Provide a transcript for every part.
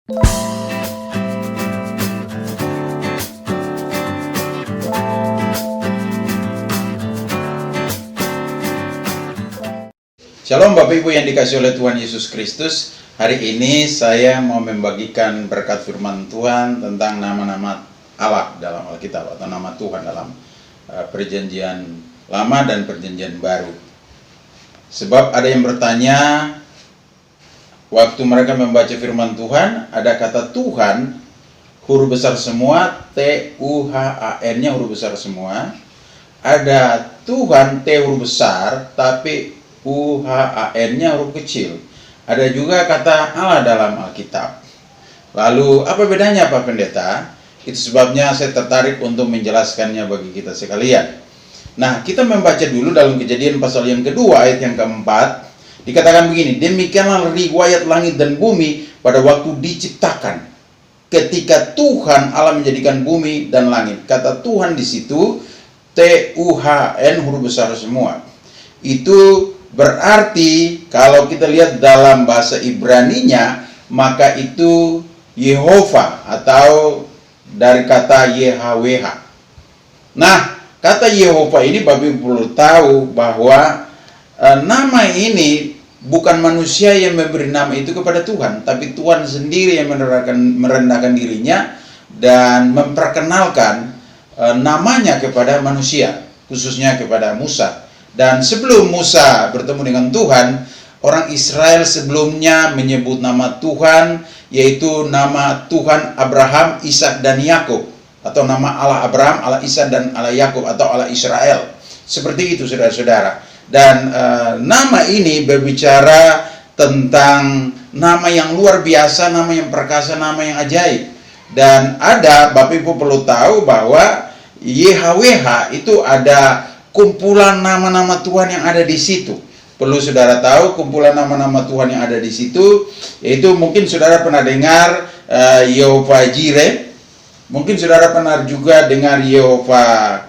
Shalom Bapak Ibu yang dikasihi oleh Tuhan Yesus Kristus. Hari ini saya mau membagikan berkat firman Tuhan tentang nama-nama Allah dalam Alkitab, atau nama Tuhan dalam Perjanjian Lama dan Perjanjian Baru. Sebab ada yang bertanya, waktu mereka membaca firman Tuhan, ada kata Tuhan, huruf besar semua, T-U-H-A-N-nya huruf besar semua. Ada Tuhan T huruf besar, tapi U-H-A-N-nya huruf kecil. Ada juga kata Allah dalam Alkitab. Lalu apa bedanya Pak Pendeta? Itu sebabnya saya tertarik untuk menjelaskannya bagi kita sekalian. Nah, kita membaca dulu dalam Kejadian pasal yang kedua ayat yang keempat. Dikatakan begini, demikianlah riwayat langit dan bumi pada waktu diciptakan, ketika Tuhan Allah menjadikan bumi dan langit. Kata Tuhan di situ T-U-H-N huruf besar semua. Itu berarti kalau kita lihat dalam bahasa Ibraninya, maka itu Yehova atau dari kata YHWH. Nah, kata Yehova ini Bapak Ibu perlu tahu bahwa nama ini bukan manusia yang memberi nama itu kepada Tuhan, tapi Tuhan sendiri yang merendahkan dirinya dan memperkenalkan namanya kepada manusia, khususnya kepada Musa. Dan sebelum Musa bertemu dengan Tuhan, orang Israel sebelumnya menyebut nama Tuhan, yaitu nama Tuhan Abraham, Ishak, dan Yakub, atau nama Allah Abraham, Allah Ishak, dan Allah Yakub, atau Allah Israel. Seperti itu saudara-saudara. Dan nama ini berbicara tentang nama yang luar biasa, nama yang perkasa, nama yang ajaib. Dan ada, Bapak Ibu perlu tahu bahwa YHWH itu ada kumpulan nama-nama Tuhan yang ada di situ. Perlu saudara tahu kumpulan nama-nama Tuhan yang ada di situ, yaitu mungkin saudara pernah dengar Yehova Jireh, mungkin saudara pernah juga dengar Yehova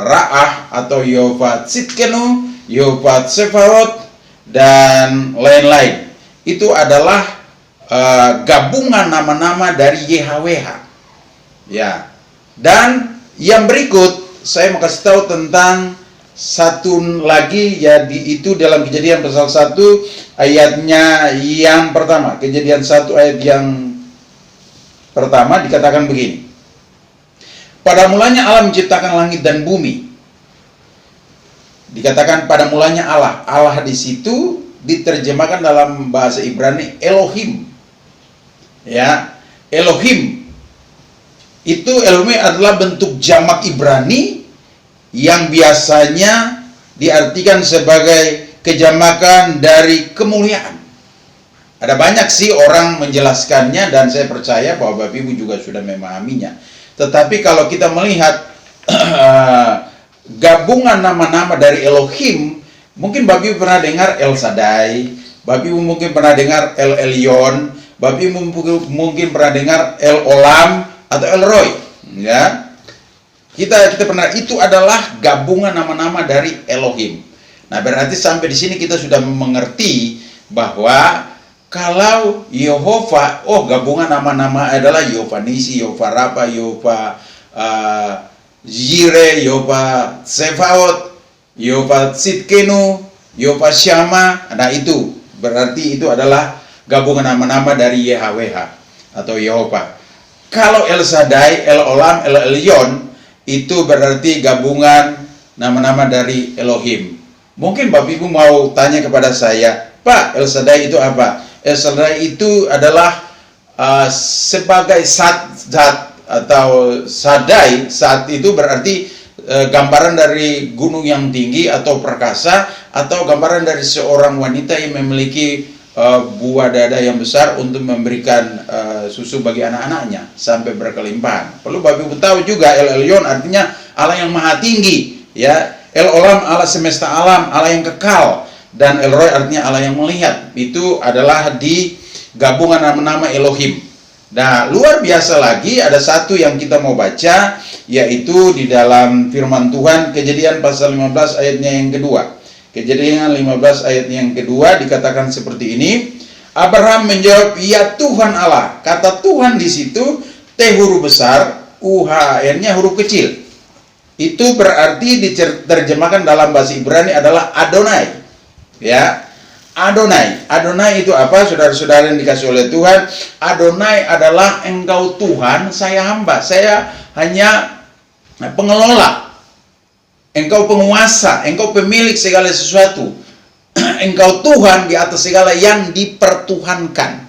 Ra'ah atau Yehova Tzidkenu, Yehova Tsefarot, dan lain-lain. Itu adalah gabungan nama-nama dari YHWH. Ya. Dan yang berikut saya mau kasih tahu tentang satu lagi, ya, itu dalam Kejadian pasal 1 ayatnya yang pertama. Kejadian 1 ayat yang pertama dikatakan begini. Pada mulanya Allah menciptakan langit dan bumi. Dikatakan pada mulanya Allah. Allah di situ diterjemahkan dalam bahasa Ibrani Elohim. Ya, Elohim. Itu Elohim adalah bentuk jamak Ibrani yang biasanya diartikan sebagai kejamakan dari kemuliaan. Ada banyak sih orang menjelaskannya, dan saya percaya bahwa Bapak Ibu juga sudah memahaminya. Tetapi kalau kita melihat gabungan nama-nama dari Elohim, mungkin Bapak Ibu pernah dengar El Shaddai, Bapak Ibu mungkin pernah dengar El Elyon, Bapak Ibu mungkin pernah dengar El Olam atau El Roy, ya. Kita pernah, itu adalah gabungan nama-nama dari Elohim. Nah, berarti sampai di sini kita sudah mengerti bahwa kalau Yehova, gabungan nama-nama adalah Yehova Nisi, Yehova Rafa, Yehova Jireh, Yehova Tsefaot, Yehova Tzidkenu, Yehova Syama. Nah, itu berarti itu adalah gabungan nama-nama dari YHWH atau Yehova. Kalau El Shaddai, El Olam, El Elyon, itu berarti gabungan nama-nama dari Elohim. Mungkin Bapak Ibu mau tanya kepada saya, Pak, El Shaddai itu apa? El Shaddai itu adalah sebagai zat atau Shaddai, saat itu berarti gambaran dari gunung yang tinggi atau perkasa, atau gambaran dari seorang wanita yang memiliki buah dada yang besar untuk memberikan susu bagi anak-anaknya sampai berkelimpahan. Perlu Bapak Ibu tahu juga El Elyon artinya Allah yang maha tinggi, ya. El Olam Allah semesta alam, Allah yang kekal, dan El Roy artinya Allah yang melihat. Itu adalah di gabungan nama-nama Elohim. Nah, luar biasa lagi ada satu yang kita mau baca, yaitu di dalam firman Tuhan Kejadian pasal 15 ayatnya yang kedua. Kejadian 15 ayat yang kedua dikatakan seperti ini. Abraham menjawab, "Ya Tuhan Allah." Kata Tuhan di situ T huruf besar, UHN-nya huruf kecil. Itu berarti diterjemahkan dalam bahasa Ibrani adalah Adonai. Ya. Adonai. Adonai itu apa, saudara-saudara yang dikasih oleh Tuhan? Adonai adalah engkau Tuhan, saya hamba. Saya hanya pengelola. Engkau penguasa, engkau pemilik segala sesuatu. Engkau Tuhan di atas segala yang dipertuhankan.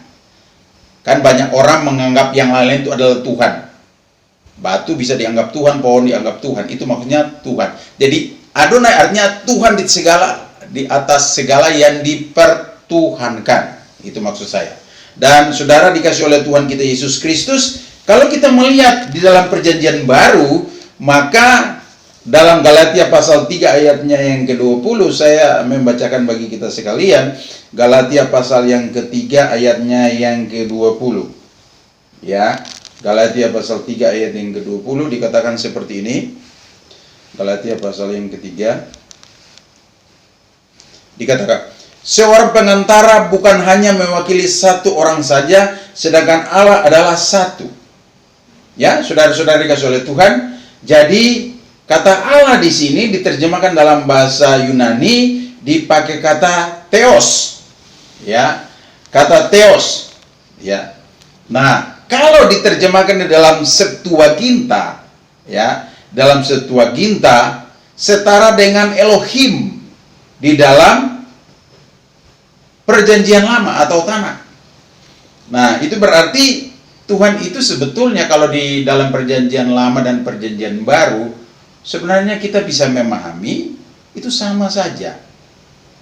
Kan banyak orang menganggap yang lain itu adalah Tuhan. Batu bisa dianggap Tuhan, pohon dianggap Tuhan. Itu maksudnya Tuhan. Jadi Adonai artinya Tuhan di atas segala yang dipertuhankan. Itu maksud saya. Dan saudara dikasih oleh Tuhan kita Yesus Kristus, kalau kita melihat di dalam perjanjian baru, maka dalam Galatia pasal 3 ayatnya yang ke-20, saya membacakan bagi kita sekalian. Galatia pasal yang ketiga ayatnya yang ke-20. Ya, Galatia pasal 3 ayat yang ke-20 dikatakan seperti ini. Galatia pasal yang ketiga dikatakan, seorang pengantara bukan hanya mewakili satu orang saja, sedangkan Allah adalah satu. Ya, saudara-saudara dikasih oleh Tuhan. Jadi kata Allah di sini diterjemahkan dalam bahasa Yunani dipakai kata theos. Ya, kata theos. Ya. Nah, kalau diterjemahkan di dalam Septuaginta, ya, dalam Septuaginta setara dengan Elohim di dalam Perjanjian Lama atau Tanakh. Nah, itu berarti Tuhan itu sebetulnya kalau di dalam Perjanjian Lama dan Perjanjian Baru, sebenarnya kita bisa memahami itu sama saja.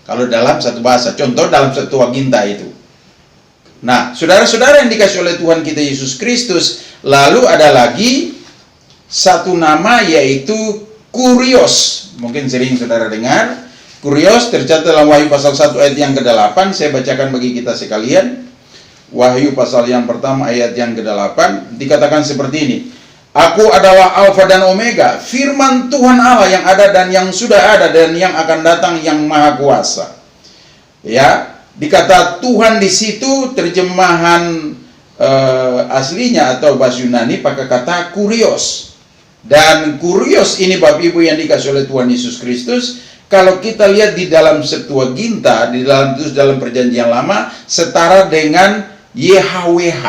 Kalau dalam satu bahasa, contoh dalam Septuaginta itu. Nah, saudara-saudara yang dikasih oleh Tuhan kita Yesus Kristus, lalu ada lagi satu nama yaitu Kurios. Mungkin sering saudara dengar. Kurios tercatat dalam Wahyu pasal 1 ayat yang ke-8. Saya bacakan bagi kita sekalian. Wahyu pasal yang pertama ayat yang ke-8 dikatakan seperti ini. Aku adalah Alfa dan Omega, firman Tuhan Allah yang ada dan yang sudah ada dan yang akan datang, yang maha kuasa. Ya, dikata Tuhan di situ terjemahan aslinya atau bahasa Yunani pakai kata Kurios. Dan Kurios ini Bapak Ibu yang dikasih oleh Tuhan Yesus Kristus, kalau kita lihat di dalam Septuaginta, di dalam Perjanjian Lama setara dengan YHWH.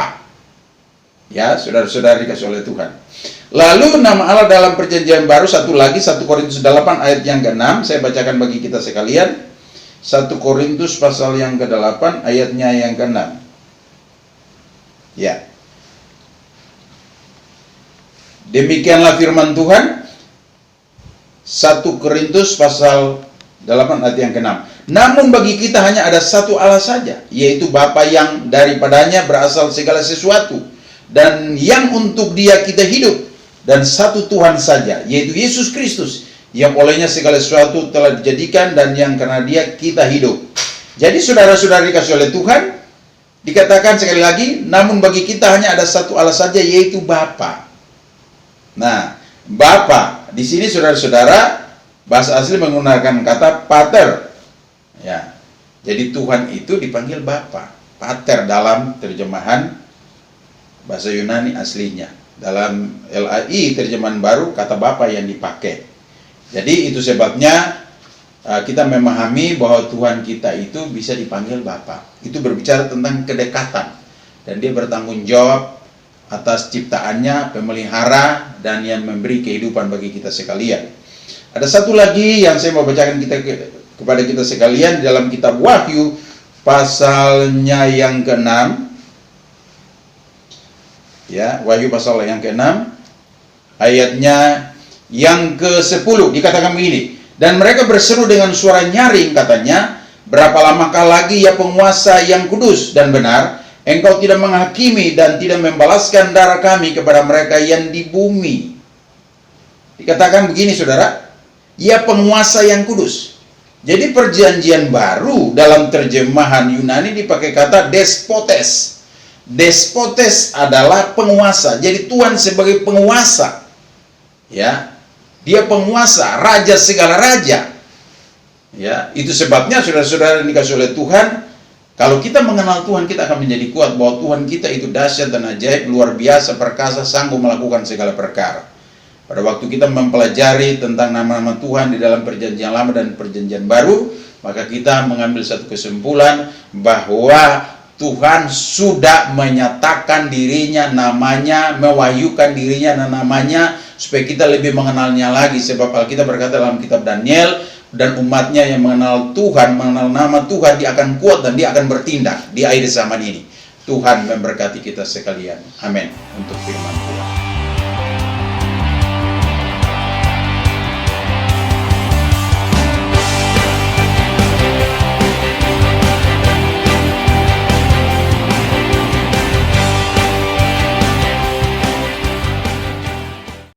Ya, saudara-saudara dikasih oleh Tuhan. Lalu nama Allah dalam Perjanjian Baru satu lagi, 1 Korintus 8 ayat yang ke-6, saya bacakan bagi kita sekalian. 1 Korintus pasal yang ke-8 ayatnya yang ke-6. Ya. Demikianlah firman Tuhan. 1 Korintus pasal 8 ayat yang ke-6. Namun bagi kita hanya ada satu Allah saja, yaitu Bapa yang daripadanya berasal segala sesuatu, dan yang untuk Dia kita hidup, dan satu Tuhan saja, yaitu Yesus Kristus, yang olehnya segala sesuatu telah dijadikan dan yang karena Dia kita hidup. Jadi saudara-saudara dikasih oleh Tuhan, dikatakan sekali lagi, namun bagi kita hanya ada satu Allah saja, yaitu Bapa. Nah, Bapa di sini saudara-saudara bahasa asli menggunakan kata pater. Ya. Jadi Tuhan itu dipanggil Bapa, pater dalam terjemahan bahasa Yunani aslinya. Dalam LAI terjemahan baru kata Bapa yang dipakai. Jadi itu sebabnya kita memahami bahwa Tuhan kita itu bisa dipanggil Bapa. Itu berbicara tentang kedekatan, dan Dia bertanggung jawab atas ciptaannya, pemelihara, dan yang memberi kehidupan bagi kita sekalian. Ada satu lagi yang saya mau bacakan kepada kita sekalian di dalam kitab Wahyu pasalnya yang ke-6. Ya, Wahyu pasal yang ke-6 ayatnya yang ke-10 dikatakan begini. Dan mereka berseru dengan suara nyaring, katanya, berapa lamakah lagi ya penguasa yang kudus dan benar, engkau tidak menghakimi dan tidak membalaskan darah kami kepada mereka yang di bumi. Dikatakan begini saudara, ya penguasa yang kudus. Jadi perjanjian baru dalam terjemahan Yunani dipakai kata despotes. Despotes adalah penguasa. Jadi Tuhan sebagai penguasa. Ya. Dia penguasa, raja segala raja. Ya, itu sebabnya saudara-saudara yang dikasih oleh Tuhan, Kalau kita mengenal Tuhan, kita akan menjadi kuat bahwa Tuhan kita itu dahsyat dan ajaib, luar biasa, perkasa, sanggup melakukan segala perkara. Pada waktu kita mempelajari tentang nama-nama Tuhan di dalam Perjanjian Lama dan Perjanjian Baru, maka kita mengambil satu kesimpulan bahwa Tuhan sudah menyatakan dirinya, namanya, mewahyukan dirinya dan namanya, supaya kita lebih mengenalnya lagi. Sebab Alkitab berkata dalam kitab Daniel, dan umatnya yang mengenal Tuhan, mengenal nama Tuhan, dia akan kuat dan dia akan bertindak di akhir zaman ini. Tuhan memberkati kita sekalian. Amin. Untuk firman.